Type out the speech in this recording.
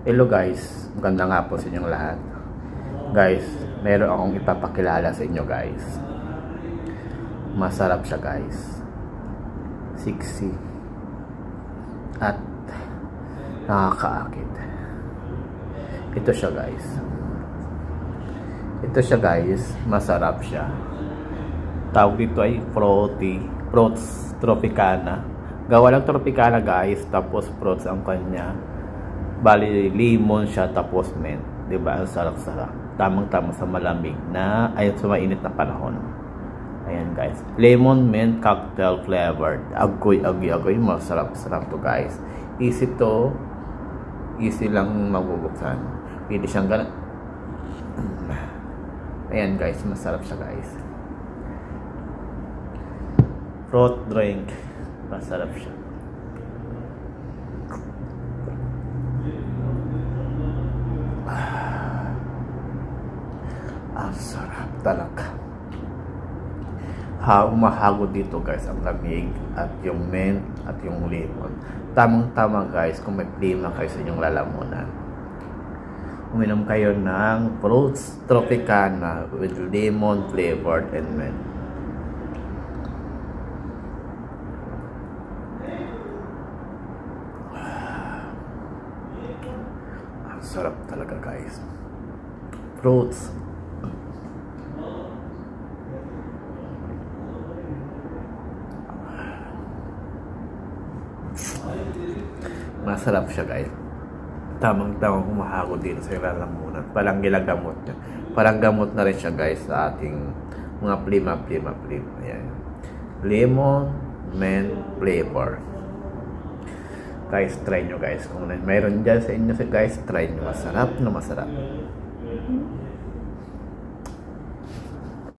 Hello guys, maganda nga po sa inyong lahat. Guys, meron akong ipapakilala sa inyo guys. Masarap siya guys. Sexy. At nakakaakit. Ito siya guys. Masarap siya. Tawag dito ay fruits tropicana. Gawa lang tropicana guys, tapos fruits ang kanya. Bali lemon siya tapos mint, 'di ba? Ang sarap-sarap. Tamang-tama sa malamig na ay sa mainit na panahon. Ayan guys. Lemon mint cocktail flavored. Agoy, masarap-sarap to guys. Easy lang mabubuksan. Pwede siyang ganun. Ayan guys, masarap siya guys. Fruit drink. Masarap siya. Ang sarap talaga. Umahagod dito guys ang lamig at yung mint at yung lemon. Tamang-tama guys kung may klima kayo sa inyong lalamunan. Uminom kayo ng fruits tropicana with lemon flavored and mint. Ang sarap talaga guys. Fruits. Masarap siya guys. Tamang-tamang humahagod dito sa lalamunan. Parang gilagamot niya. Parang gamot na rin siya guys sa ating mga plima. Ayan. Lemon, mint flavor. Guys, try nyo guys. Kung mayroon dyan sa inyo guys, try nyo. Masarap na masarap.